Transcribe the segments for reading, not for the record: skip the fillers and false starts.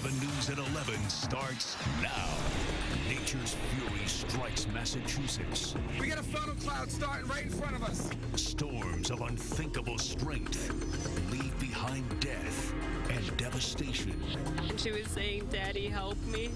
7 News at 11 starts now. Nature's fury strikes Massachusetts. We got a funnel cloud starting right in front of us. Storms of unthinkable strength leave behind death and devastation. And she was saying, "Daddy, help me."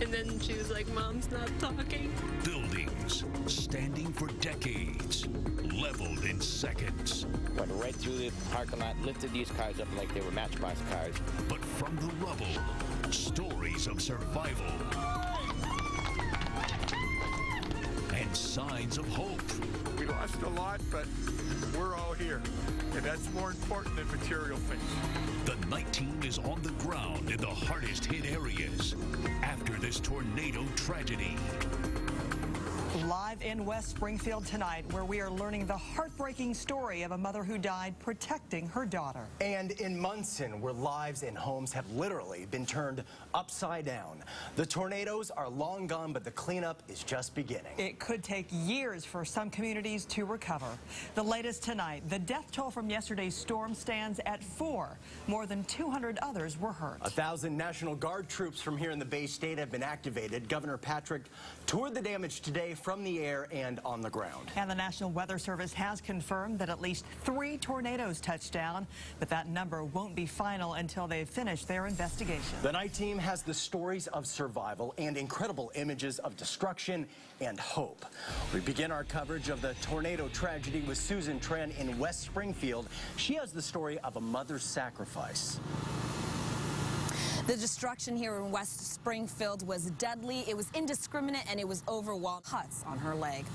And then she was like, "Mom's not talking." Buildings standing for decades, leveled in seconds. Went right through the parking lot, lifted these cars up like they were Matchbox cars. But from the rubble, stories of survival and signs of hope. We lost a lot, but we're all here. And that's more important than material things. The night team is on the ground in the hardest hit areas after this tornado tragedy. Live in West Springfield tonight, where we are learning the heartbreaking story of a mother who died protecting her daughter. And in Munson, where lives and homes have literally been turned upside down. The tornadoes are long gone, but the cleanup is just beginning. It could take years for some communities to recover. The latest tonight, the death toll from yesterday's storm stands at 4. More than 200 others were hurt. 1,000 National Guard troops from here in the Bay State have been activated. Governor Patrick toured the damage today from the air and on the ground. And the National Weather Service has confirmed that at least 3 tornadoes touched down, but that number won't be final until they've finished their investigation. The night team has the stories of survival and incredible images of destruction and hope. We begin our coverage of the tornado tragedy with Susan Tran in West Springfield. She has the story of a mother's sacrifice. The destruction here in West Springfield was deadly. It was indiscriminate, and it was overwhelming. Cuts on her leg.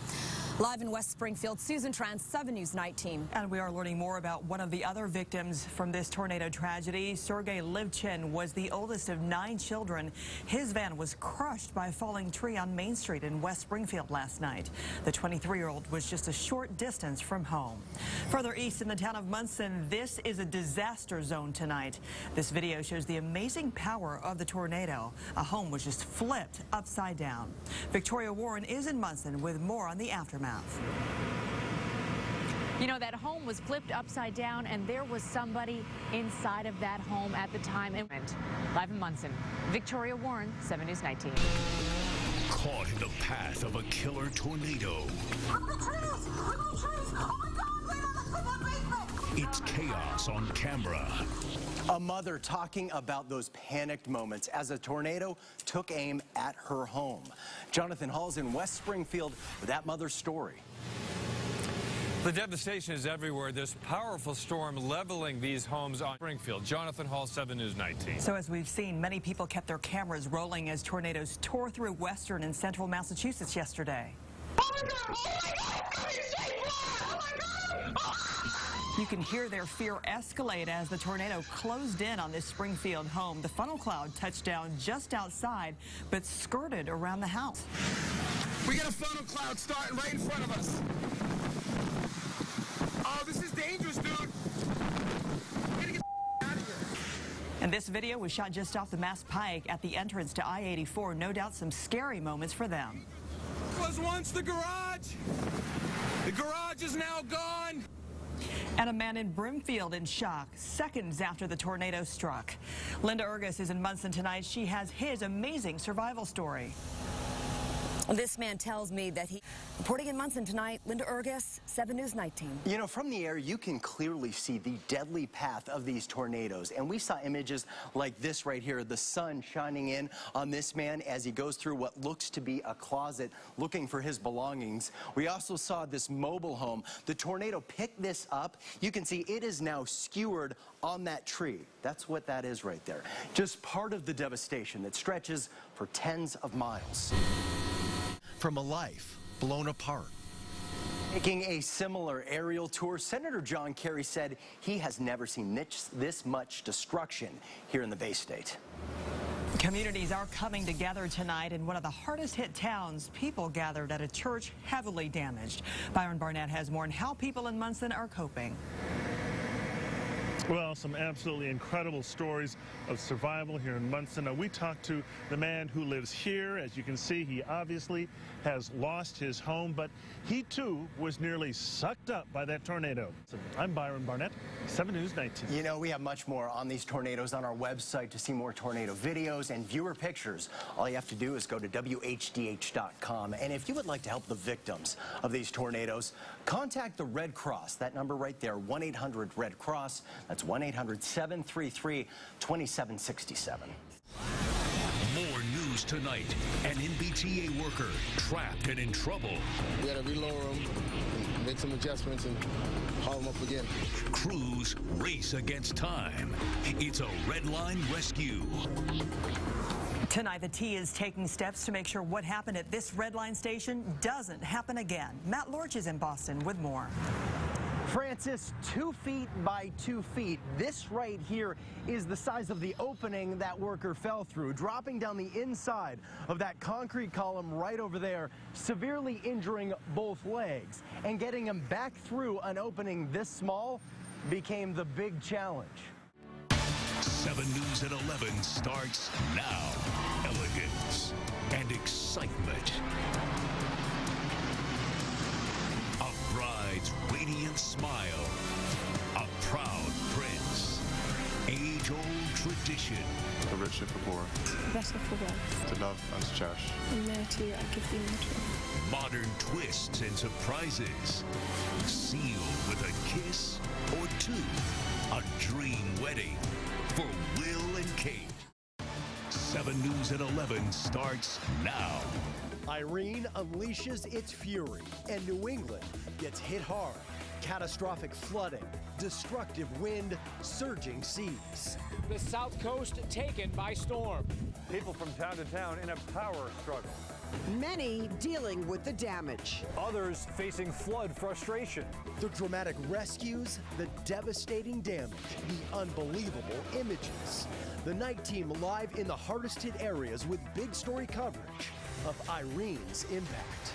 Live in West Springfield, Susan Tran, 7 News Night Team. And we are learning more about one of the other victims from this tornado tragedy. Sergei Livchin was the oldest of 9 children. His van was crushed by a falling tree on Main Street in West Springfield last night. The 23-year-old was just a short distance from home. Further east in the town of Munson, this is a disaster zone tonight. This video shows the amazing power of the tornado. A home was just flipped upside down. Victoria Warren is in Munson with more on the aftermath. You know, that home was flipped upside down, and there was somebody inside of that home at the time. Live in Munson, Victoria Warren, 7 News Night Team. Caught in the path of a killer tornado. It's chaos on camera. A mother talking about those panicked moments as a tornado took aim at her home. Jonathan Hall's in West Springfield with that mother's story. The devastation is everywhere. This powerful storm leveling these homes on Springfield. Jonathan Hall, 7 News Night Team. So as we've seen, many people kept their cameras rolling as tornadoes tore through western and central Massachusetts yesterday. Oh my God! Oh my God! It's coming straight for us! Oh my God! Oh! You can hear their fear escalate as the tornado closed in on this Springfield home. The funnel cloud touched down just outside, but skirted around the house. We got a funnel cloud starting right in front of us. Oh, this is dangerous, dude. We gotta get out of here. And this video was shot just off the Mass Pike at the entrance to I-84. No doubt some scary moments for them. Was once the garage. The garage is now gone. And a man in Brimfield in shock seconds after the tornado struck. Linda Urgus is in Munson tonight. She has his amazing survival story. This man tells me that he... Reporting in Munson tonight, Linda Urgus, 7 News Night Team. You know, from the air, you can clearly see the deadly path of these tornadoes. And we saw images like this right here, the sun shining in on this man as he goes through what looks to be a closet looking for his belongings. We also saw this mobile home. The tornado picked this up. You can see it is now skewered on that tree. That's what that is right there. Just part of the devastation that stretches for tens of miles. From a life blown apart. Taking a similar aerial tour, Senator John Kerry said he has never seen this much destruction here in the Bay State. Communities are coming together tonight in one of the hardest hit towns. People gathered at a church heavily damaged. Byron Barnett has more on how people in Munson are coping. Well, some absolutely incredible stories of survival here in Munson. Now, we talked to the man who lives here. As you can see, he obviously has lost his home, but he too was nearly sucked up by that tornado. So I'm Byron Barnett, 7 News 19. You know, we have much more on these tornadoes on our website. To see more tornado videos and viewer pictures, all you have to do is go to WHDH.com. And if you would like to help the victims of these tornadoes, contact the Red Cross. That number right there, 1-800-RED-CROSS. That's 1-800-733-2767. More news tonight. An MBTA worker trapped and in trouble. We had to reload them, make some adjustments, and haul them up again. Crews race against time. It's a red line rescue. Tonight, the T is taking steps to make sure what happened at this red line station doesn't happen again. Matt Lorch is in Boston with more. Francis, 2 feet by 2 feet. This right here is the size of the opening that worker fell through, dropping down the inside of that concrete column right over there, severely injuring both legs. And getting him back through an opening this small became the big challenge. 7 News at 11 starts now. Elegance and excitement. A bride's radiant smile. A proud prince. Age-old tradition. To rich and for poor. Better for worse. To love and to cherish. From there to you, I give thee my truth. Modern twists and surprises. Sealed with a kiss or two. A dream wedding for Will and Kate. 7 News at 11 starts now. Irene unleashes its fury, and New England gets hit hard. Catastrophic flooding, destructive wind, surging seas. The South Coast taken by storm. People from town to town in a power struggle. Many dealing with the damage. Others facing flood frustration. The dramatic rescues, the devastating damage, the unbelievable images. The night team live in the hardest hit areas with big story coverage of Irene's impact.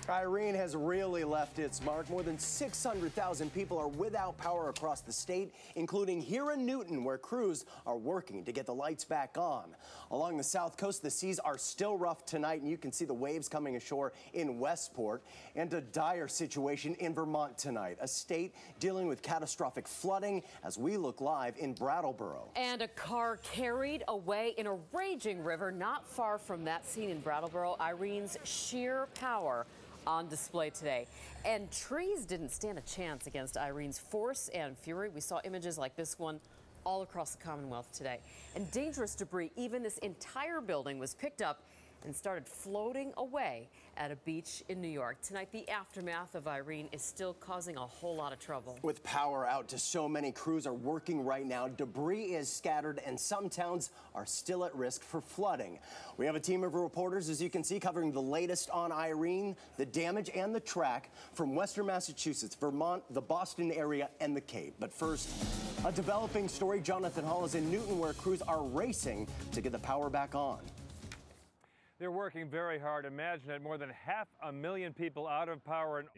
Irene has really left its mark. More than 600,000 people are without power across the state, including here in Newton, where crews are working to get the lights back on. Along the south coast, the seas are still rough tonight, and you can see the waves coming ashore in Westport. And a dire situation in Vermont tonight, a state dealing with catastrophic flooding as we look live in Brattleboro. And a car carried away in a raging river not far from that scene in Brattleboro. Irene's sheer power on display today. And trees didn't stand a chance against Irene's force and fury. We saw images like this one all across the Commonwealth today. And dangerous debris, even this entire building, was picked up and started floating away at a beach in New York. Tonight, the aftermath of Irene is still causing a whole lot of trouble. With power out to so many, crews are working right now. Debris is scattered, and some towns are still at risk for flooding. We have a team of reporters, as you can see, covering the latest on Irene, the damage, and the track from Western Massachusetts, Vermont, the Boston area, and the Cape. But first, a developing story. Jonathan Hall is in Newton, where crews are racing to get the power back on. They're working very hard. Imagine it, more than 500,000 people out of power. And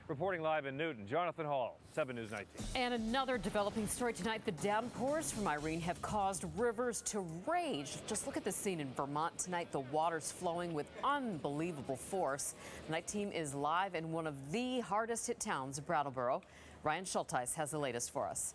reporting live in Newton, Jonathan Hall, 7 News 19. And another developing story tonight. The downpours from Irene have caused rivers to rage. Just look at the scene in Vermont tonight. The water's flowing with unbelievable force. The night team is live in one of the hardest hit towns, Brattleboro. Ryan Schulteis has the latest for us.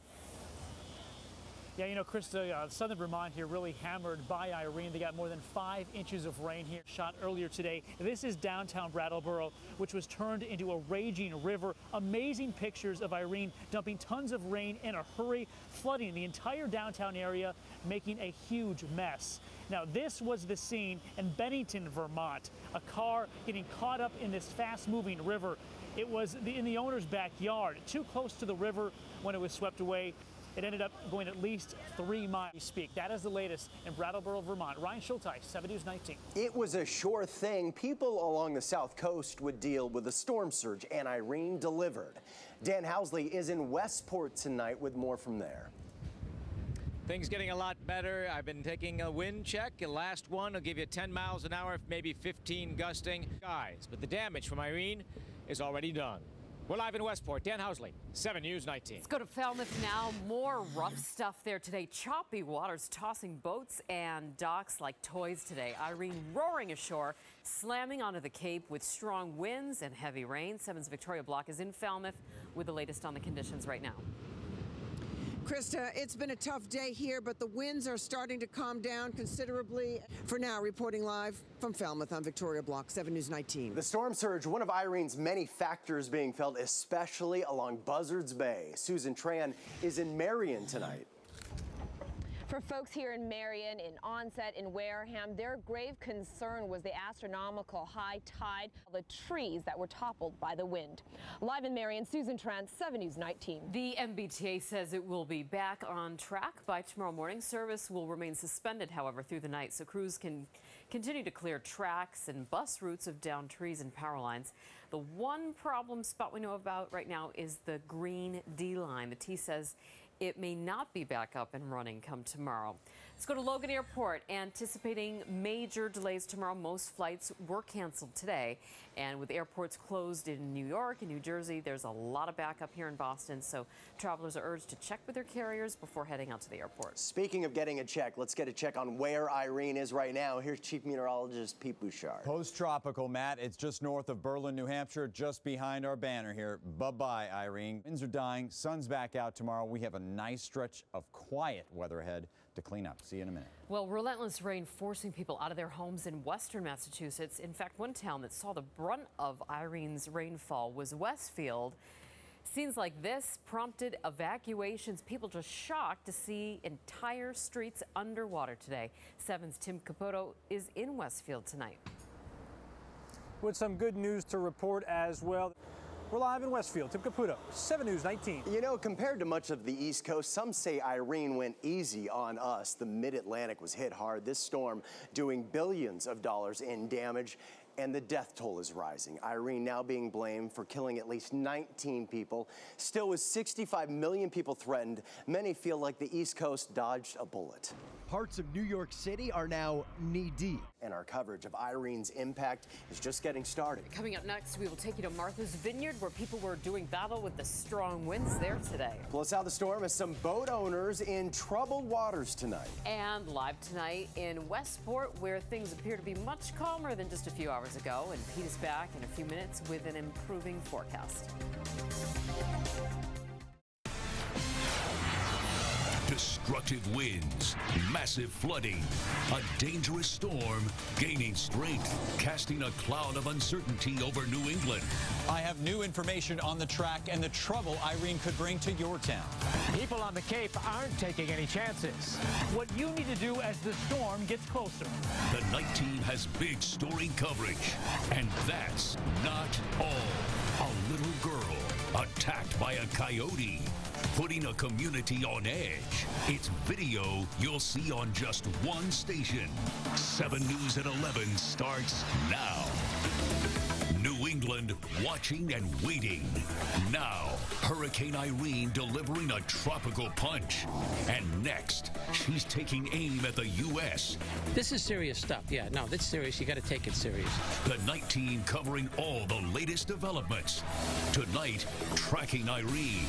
Yeah, you know, Krista, southern Vermont here really hammered by Irene. They got more than 5 inches of rain here, shot earlier today. This is downtown Brattleboro, which was turned into a raging river. Amazing pictures of Irene dumping tons of rain in a hurry, flooding the entire downtown area, making a huge mess. Now, this was the scene in Bennington, Vermont. A car getting caught up in this fast-moving river. It was in the owner's backyard, too close to the river when it was swept away. It ended up going at least 3 miles. That is the latest in Brattleboro, Vermont. Ryan Schulteis, 7 News 19. It was a sure thing. People along the south coast would deal with the storm surge, and Irene delivered. Dan Housley is in Westport tonight with more from there. Things getting a lot better. I've been taking a wind check. The last one will give you 10 miles an hour, maybe 15 gusting skies. But the damage from Irene is already done. We're live in Westport. Dan Housley, 7 News 19. Let's go to Falmouth now. More rough stuff there today. Choppy waters tossing boats and docks like toys today. Irene roaring ashore, slamming onto the Cape with strong winds and heavy rain. 7's Victoria Block is in Falmouth with the latest on the conditions right now. Krista, it's been a tough day here, but the winds are starting to calm down considerably. For now, reporting live from Falmouth on Victoria Block, 7 News 19. The storm surge, one of Irene's many factors being felt, especially along Buzzards Bay. Susan Tran is in Marion tonight. For folks here in Marion, in Onset, in Wareham, their grave concern was the astronomical high tide, the trees that were toppled by the wind. Live in Marion, Susan Trant, 7 News 19. The MBTA says it will be back on track by tomorrow morning. Service will remain suspended, however, through the night, so crews can continue to clear tracks and bus routes of downed trees and power lines. The one problem spot we know about right now is the Green D line. The T says it may not be back up and running come tomorrow. Let's go to Logan Airport. Anticipating major delays tomorrow. Most flights were canceled today. And with airports closed in New York and New Jersey, there's a lot of backup here in Boston. So travelers are urged to check with their carriers before heading out to the airport. Speaking of getting a check, let's get a check on where Irene is right now. Here's Chief Meteorologist Pete Bouchard. Post-tropical, Matt. It's just north of Berlin, New Hampshire, just behind our banner here. Bye-bye, Irene. Winds are dying. Sun's back out tomorrow. We have a nice stretch of quiet weather ahead to clean up. See you in a minute. Well, relentless rain forcing people out of their homes in western Massachusetts. In fact, one town that saw the brunt of Irene's rainfall was Westfield. Scenes like this prompted evacuations. People just shocked to see entire streets underwater today. 7's Tim Caputo is in Westfield tonight. With some good news to report as well. We're live in Westfield. Tim Caputo, 7 News 19. You know, compared to much of the East Coast, some say Irene went easy on us. The Mid-Atlantic was hit hard. This storm doing billions of dollars in damage, and the death toll is rising. Irene now being blamed for killing at least 19 people. Still, with 65 million people threatened, many feel like the East Coast dodged a bullet. Parts of New York City are now knee-deep. And our coverage of Irene's impact is just getting started. Coming up next, we will take you to Martha's Vineyard, where people were doing battle with the strong winds there today. Plus, how the storm has some boat owners in troubled waters tonight. And live tonight in Westport, where things appear to be much calmer than just a few hours ago. And Pete is back in a few minutes with an improving forecast. Destructive winds, massive flooding, a dangerous storm gaining strength, casting a cloud of uncertainty over New England. I have new information on the track and the trouble Irene could bring to your town. People on the Cape aren't taking any chances. What you need to do as the storm gets closer. The night team has big story coverage, and that's not all. A little girl attacked by a coyote, putting a community on edge. It's video you'll see on just one station. 7 News at 11 starts now. New England watching and waiting. Now, Hurricane Irene delivering a tropical punch. And next, she's taking aim at the U.S. This is serious stuff. Yeah, no, that's serious. You got to take it serious. The night team covering all the latest developments. Tonight, tracking Irene.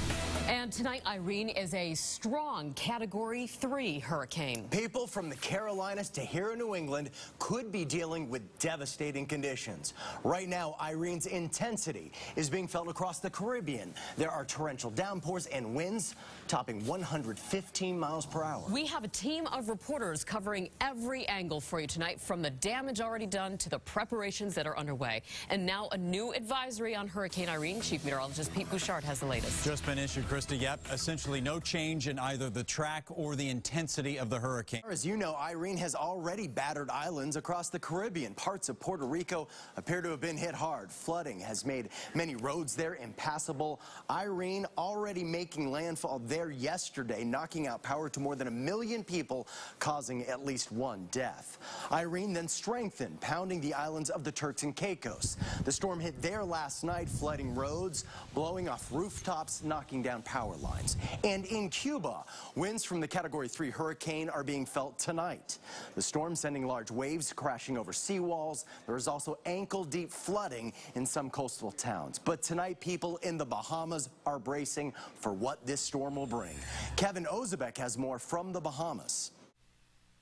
And tonight, Irene is a strong Category 3 hurricane. People from the Carolinas to here in New England could be dealing with devastating conditions. Right now, Irene's intensity is being felt across the Caribbean. There are torrential downpours and winds topping 115 miles per hour. We have a team of reporters covering every angle for you tonight, from the damage already done to the preparations that are underway. And now a new advisory on Hurricane Irene. Chief Meteorologist Pete Bouchard has the latest. Just been issued, Krista. Yep, essentially no change in either the track or the intensity of the hurricane. As you know, Irene has already battered islands across the Caribbean. Parts of Puerto Rico appear to have been hit hard. Flooding has made many roads there impassable. Irene already making landfall there yesterday, knocking out power to more than 1 million people, causing at least 1 death. Irene then strengthened, pounding the islands of the Turks and Caicos. The storm hit there last night, flooding roads, blowing off rooftops, knocking down power lines. And in Cuba, winds from the Category 3 hurricane are being felt tonight. The storm sending large waves crashing over seawalls. There is also ankle-deep flooding in some coastal towns. But tonight, people in the Bahamas are bracing for what this storm will bring. Kevin Ozebek has more from the Bahamas.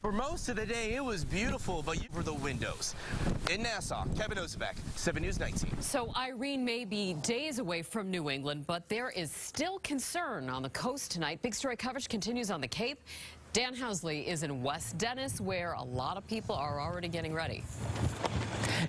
For most of the day, it was beautiful, but for the windows. In Nassau, Kevin Ozebek, 7 News 19. So Irene may be days away from New England, but there is still concern on the coast tonight. Big story coverage continues on the Cape. Dan Housley is in West Dennis, where a lot of people are already getting ready.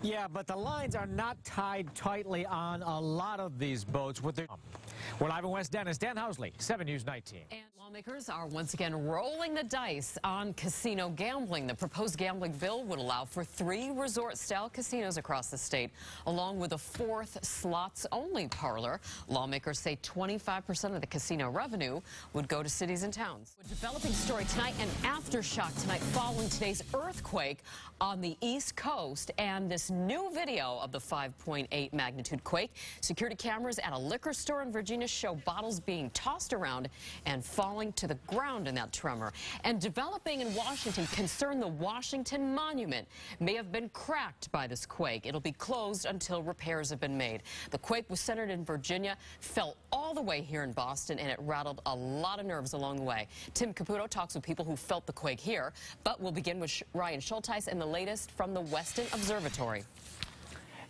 Yeah, but the lines are not tied tightly on a lot of these boats. We're live in West Dennis. Dan Housley, 7 News 19. And lawmakers are once again rolling the dice on casino gambling. The proposed gambling bill would allow for 3 resort-style casinos across the state, along with a 4th slots-only parlor. Lawmakers say 25% of the casino revenue would go to cities and towns. A developing story tonight, an aftershock tonight following today's earthquake on the East Coast, and this new video of the 5.8 magnitude quake. Security cameras at a liquor store in Virginia show bottles being tossed around and falling to the ground in that tremor. And developing in Washington concern the Washington Monument may have been cracked by this quake. It'll be closed until repairs have been made. The quake was centered in Virginia, fell all the way here in Boston, and it rattled a lot of nerves along the way. Tim Caputo talks with people who felt the quake here, but we'll begin with Ryan Schulteis and the latest from the Weston Observatory.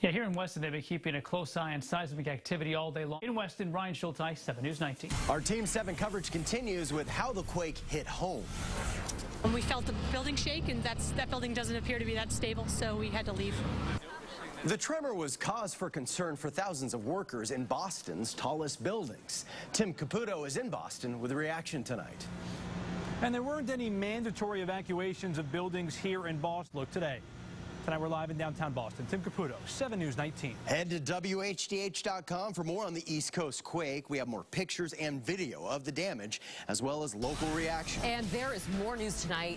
Yeah, here in Weston, they've been keeping a close eye on seismic activity all day long. In Weston, Ryan Schulteis, 7 News 19. Our Team 7 coverage continues with how the quake hit home. When we felt the building shake, and that building doesn't appear to be that stable, so we had to leave. The tremor was cause for concern for thousands of workers in Boston's tallest buildings. Tim Caputo is in Boston with a reaction tonight. And there weren't any mandatory evacuations of buildings here in Boston. Look, today. Tonight we're live in downtown Boston. Tim Caputo, 7 News 19. Head to WHDH.com for more on the East Coast quake. We have more pictures and video of the damage, as well as local reaction. And there is more news tonight.